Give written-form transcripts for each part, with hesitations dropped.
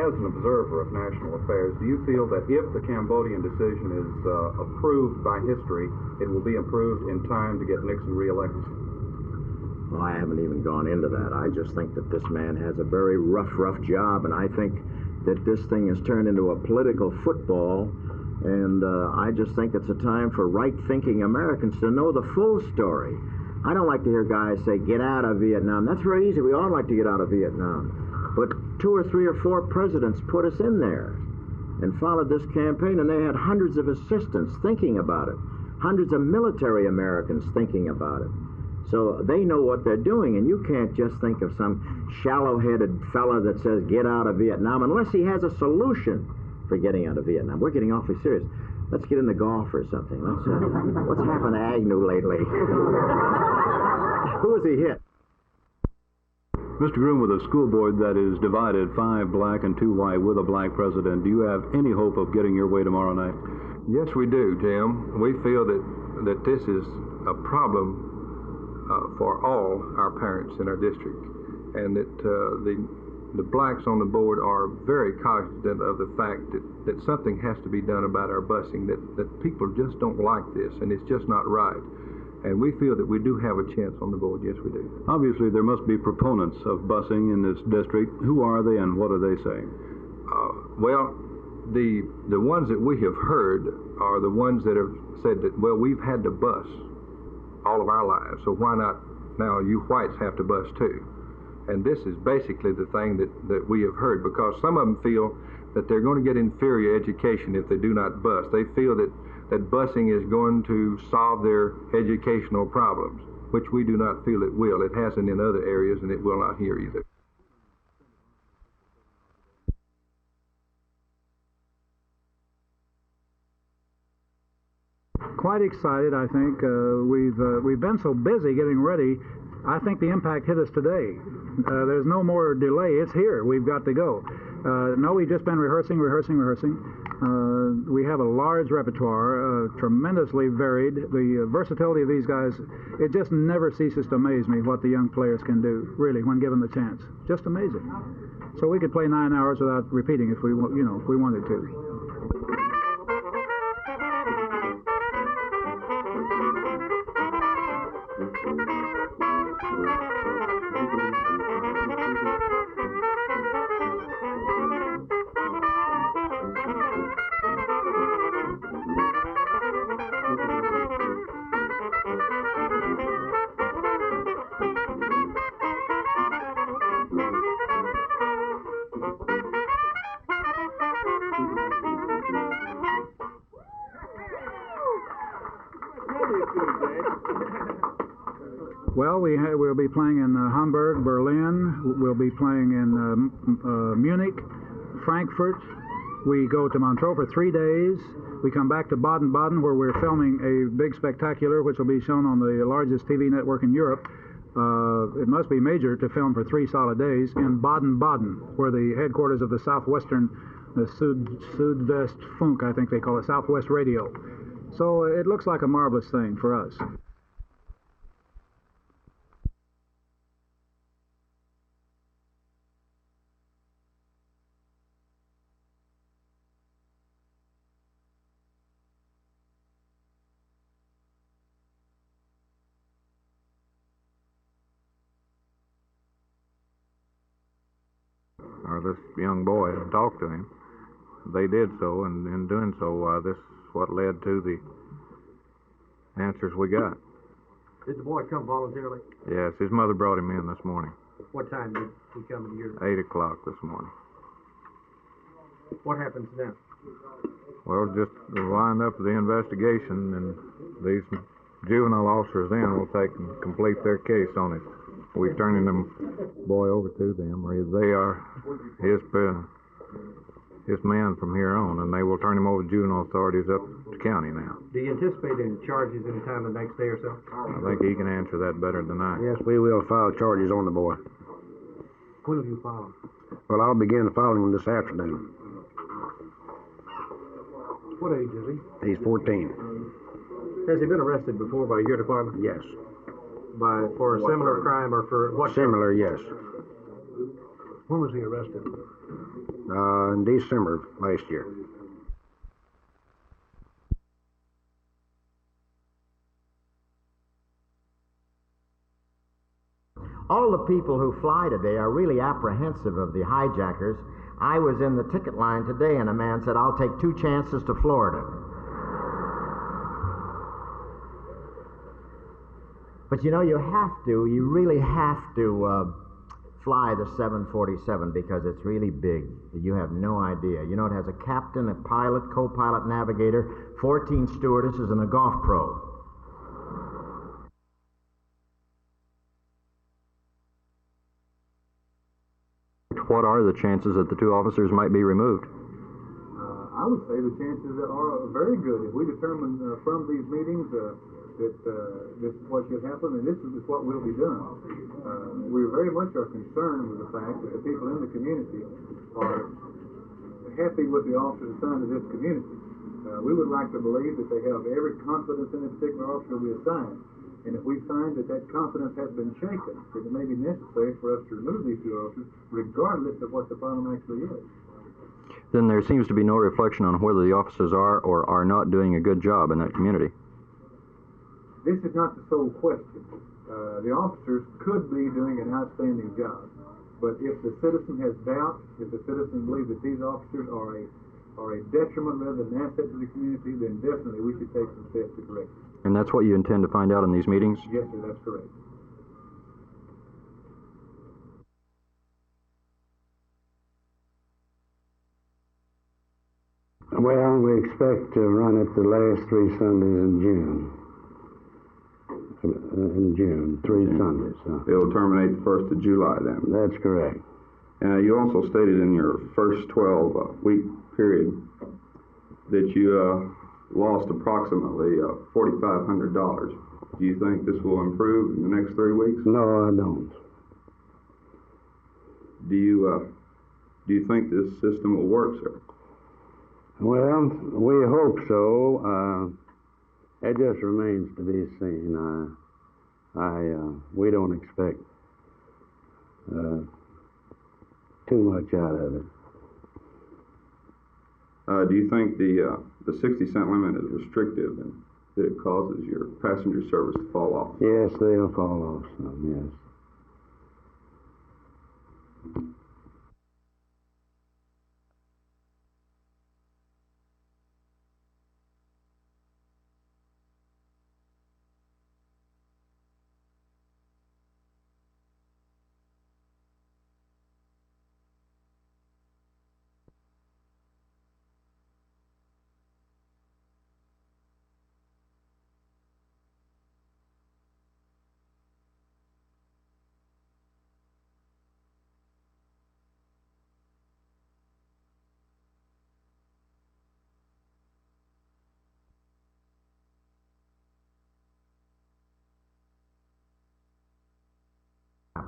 as an observer of national affairs, do you feel that if the Cambodian decision is approved by history, it will be approved in time to get Nixon reelected? Well, I haven't even gone into that. I just think that this man has a very rough job, and I think that this thing has turned into a political football, and I just think it's a time for right-thinking Americans to know the full story. I don't like to hear guys say, get out of Vietnam. That's very easy. We all like to get out of Vietnam. But 2 or 3 or 4 presidents put us in there and followed this campaign, and they had hundreds of assistants thinking about it, hundreds of military Americans thinking about it. So they know what they're doing, and you can't just think of some shallow-headed fella that says, get out of Vietnam, unless he has a solution for getting out of Vietnam. We're getting awfully serious. Let's get into golf or something. What's happened to Agnew lately? Who has he hit? Mr. Groom, with a school board that is divided, 5 black and 2 white, with a black president, do you have any hope of getting your way tomorrow night? Yes, we do, Jim. We feel that this is a problem for all our parents in our district, and that the blacks on the board are very cognizant of the fact that something has to be done about our busing, that people just don't like this, and it's just not right. And we feel that we do have a chance on the board. Yes, we do. Obviously, there must be proponents of busing in this district. Who are they, and what are they saying? Well, the ones that we have heard are the ones that have said that, well, we've had to bus all of our lives, so why not now you whites have to bus too? And this is basically the thing that we have heard, because some of them feel that they're going to get inferior education if they do not bus. They feel that busing is going to solve their educational problems, which we do not feel it will. It hasn't in other areas, and it will not here either. Quite excited, I think. We've been so busy getting ready. I think the impact hit us today. There's no more delay. It's here. We've got to go. No, we've just been rehearsing. We have a large repertoire, tremendously varied. The versatility of these guys, it just never ceases to amaze me what the young players can do, really, when given the chance. Just amazing. So we could play 9 hours without repeating if we wanted to. Well, we'll be playing in Hamburg, Berlin. We'll be playing in Munich, Frankfurt. We go to Montreux for 3 days. We come back to Baden-Baden, where we're filming a big spectacular, which will be shown on the largest TV network in Europe. It must be major to film for 3 solid days in Baden-Baden, where the headquarters of the Southwestern, the Südwestfunk, I think they call it, Southwest Radio. So it looks like a marvelous thing for us. Or this young boy and talked to him. They did so, and in doing so, this is what led to the answers we got. Did the boy come voluntarily? Yes, his mother brought him in this morning. What time did he come in here? 8 o'clock this morning. What happens now? Well, just the wind up of the investigation, and these juvenile officers then will take and complete their case on it. We're turning them boy over to them, or they are his man from here on, and they will turn him over to juvenile authorities up to county now. Do you anticipate any charges any time the next day or so? I think he can answer that better than I. Yes, we will file charges on the boy. When will you file them? Well, I'll begin filing them this afternoon. What age is he? He's 14. Has he been arrested before by your department? Yes. For a similar crime or for what? Similar, yes. When was he arrested? In December last year. All the people who fly today are really apprehensive of the hijackers. I was in the ticket line today and a man said, "I'll take 2 chances to Florida." But you know, you really have to fly the 747 because it's really big. You have no idea. You know, it has a captain, a pilot, co-pilot, navigator, 14 stewardesses, and a golf pro. What are the chances that the 2 officers might be removed? I would say the chances are very good. If we determine from these meetings that this is what should happen and this is what will be done, we very much are concerned with the fact that the people in the community are happy with the officers assigned to this community. We would like to believe that they have every confidence in the particular officer we assign. And if we find that that confidence has been shaken, then it may be necessary for us to remove these 2 officers, regardless of what the problem actually is. Then there seems to be no reflection on whether the officers are or are not doing a good job in that community. This is not the sole question. The officers could be doing an outstanding job. But if the citizen has doubt, if the citizen believes that these officers are a detriment rather than an asset to the community, then definitely we should take some steps to correct it. And that's what you intend to find out in these meetings? Yes, sir, that's correct. Well, we expect to run it the last 3 Sundays in June. 3 Sundays. It'll terminate the 1st of July then. That's correct. You also stated in your first 12-week period that you lost approximately $4,500. Do you think this will improve in the next 3 weeks? No, I don't. Do you think this system will work, sir? Well, we hope so. It just remains to be seen. We don't expect too much out of it. Do you think the 60-cent limit is restrictive and that it causes your passenger service to fall off? Yes, they'll fall off some, yes.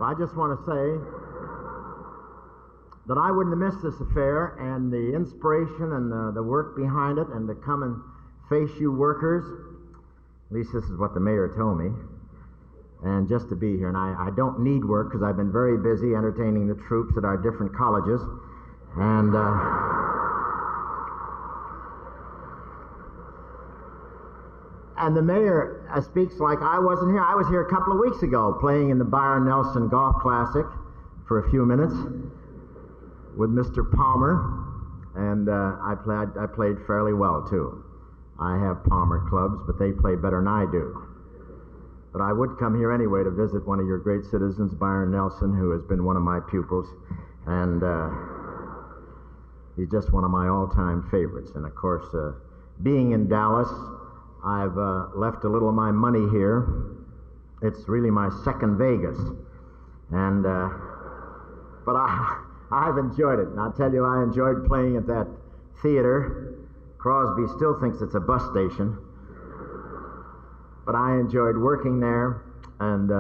I just want to say that I wouldn't have missed this affair and the inspiration and the work behind it, and to come and face you workers. At least this is what the mayor told me. And just to be here. And I don't need work because I've been very busy entertaining the troops at our different colleges. And the mayor speaks like I wasn't here. I was here a couple of weeks ago playing in the Byron Nelson Golf Classic for a few minutes with Mr. Palmer, and I played fairly well too. I have Palmer clubs, but they play better than I do. But I would come here anyway to visit one of your great citizens, Byron Nelson, who has been one of my pupils, and he's just one of my all-time favorites. And of course, being in Dallas, I've left a little of my money here. It's really my second Vegas, and but I've enjoyed it. And I'll tell you, I enjoyed playing at that theater. Crosby still thinks it's a bus station, but I enjoyed working there, and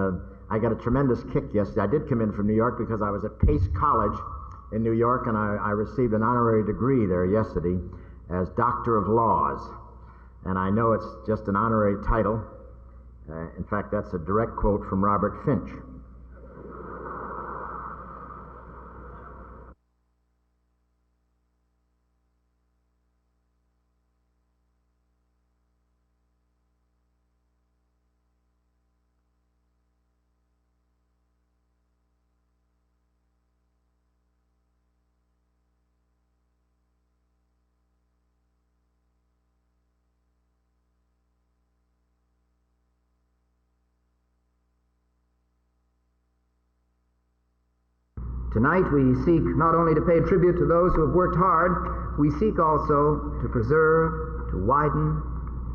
I got a tremendous kick yesterday. I did come in from New York because I was at Pace College in New York, and I received an honorary degree there yesterday as Doctor of Laws. And I know it's just an honorary title. In fact, that's a direct quote from Robert Finch. Tonight we seek not only to pay tribute to those who have worked hard, we seek also to preserve, to widen,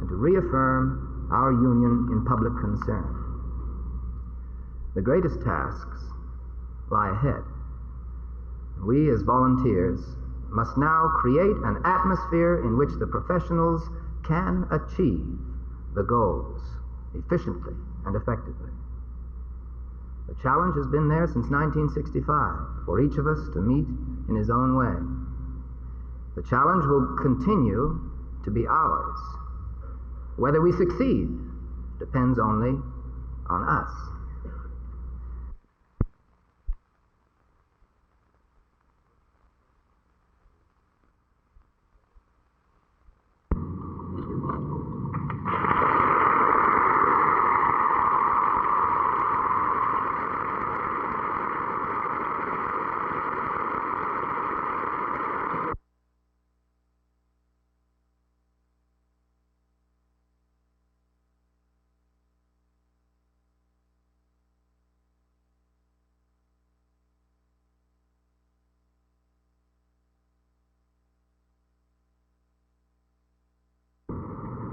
and to reaffirm our union in public concern. The greatest tasks lie ahead. We as volunteers must now create an atmosphere in which the professionals can achieve the goals efficiently and effectively. The challenge has been there since 1965 for each of us to meet in his own way. The challenge will continue to be ours. Whether we succeed depends only on us.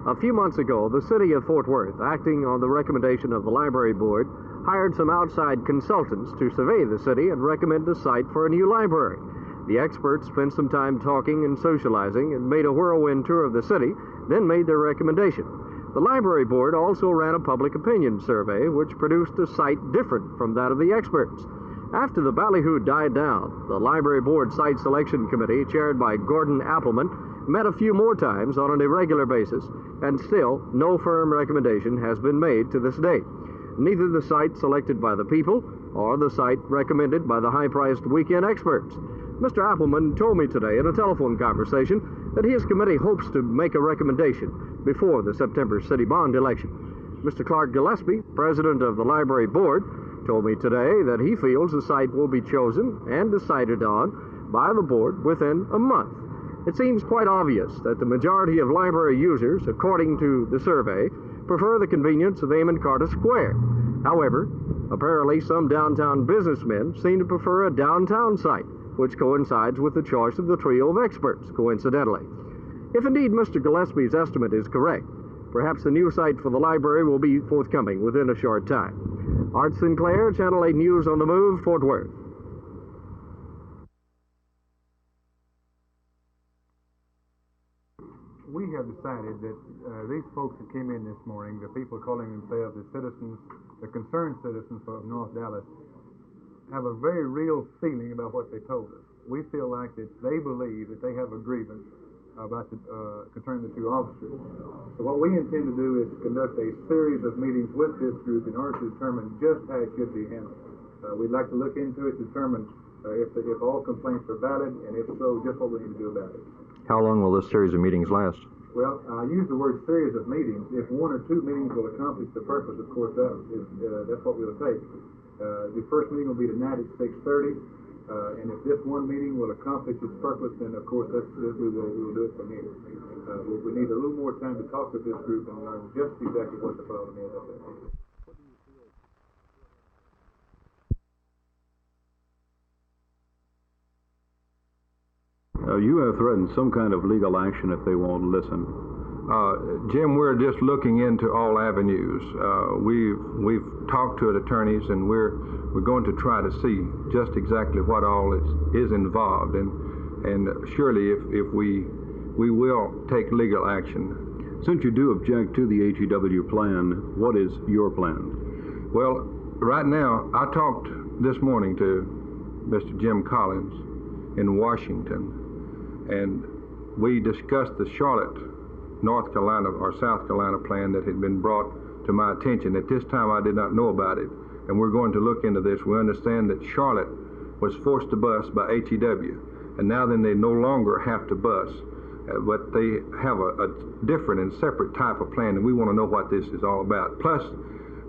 A few months ago, the city of Fort Worth, acting on the recommendation of the library board, hired some outside consultants to survey the city and recommend a site for a new library. The experts spent some time talking and socializing and made a whirlwind tour of the city, then made their recommendation. The library board also ran a public opinion survey, which produced a site different from that of the experts. After the ballyhoo died down, the library board site selection committee, chaired by Gordon Appleman, met a few more times on an irregular basis, and still no firm recommendation has been made to this date. Neither the site selected by the people or the site recommended by the high-priced weekend experts. Mr. Appleman told me today in a telephone conversation that his committee hopes to make a recommendation before the September city bond election. Mr. Clark Gillespie, president of the library board, told me today that he feels the site will be chosen and decided on by the board within a month. It seems quite obvious that the majority of library users, according to the survey, prefer the convenience of Amon Carter Square. However, apparently some downtown businessmen seem to prefer a downtown site, which coincides with the choice of the trio of experts, coincidentally. If indeed Mr. Gillespie's estimate is correct, perhaps the new site for the library will be forthcoming within a short time. Art Sinclair, Channel 8 News on the Move, Fort Worth. We have decided that these folks that came in this morning, the people calling themselves the citizens, the concerned citizens of North Dallas, have a very real feeling about what they told us. We feel like that they believe that they have a grievance about concerning the two officers. So what we intend to do is conduct a series of meetings with this group in order to determine just how it should be handled. We'd like to look into it, determine if all complaints are valid, and if so, just what we need to do about it. How long will this series of meetings last? Well, I use the word series of meetings. If one or two meetings will accomplish the purpose, of course, that's what we'll take. The first meeting will be tonight at 6:30, and if this one meeting will accomplish its purpose, then of course we will do it from here. We need a little more time to talk with this group and learn just exactly what the problem is. You have threatened some kind of legal action if they won't listen. Jim, we're just looking into all avenues. We've talked to attorneys, and we're going to try to see just exactly what all is involved, and surely if we will take legal action. Since you do object to the HEW plan, what is your plan? Well, right now, I talked this morning to Mr. Jim Collins in Washington, and we discussed the Charlotte, North Carolina or South Carolina plan that had been brought to my attention. At this time, I did not know about it, and we're going to look into this. We understand that Charlotte was forced to bus by HEW, and now then they no longer have to bus, but they have a different and separate type of plan, and we want to know what this is all about. Plus,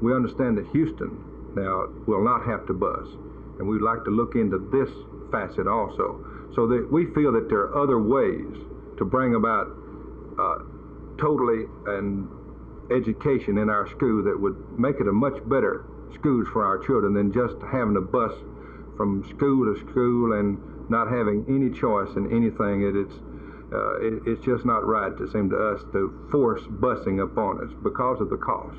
we understand that Houston now will not have to bus, and we'd like to look into this facet also, so that we feel that there are other ways to bring about totally an education in our school that would make it a much better schools for our children than just having a bus from school to school and not having any choice in anything. It's just not right, it seems to us, to force busing upon us because of the cost.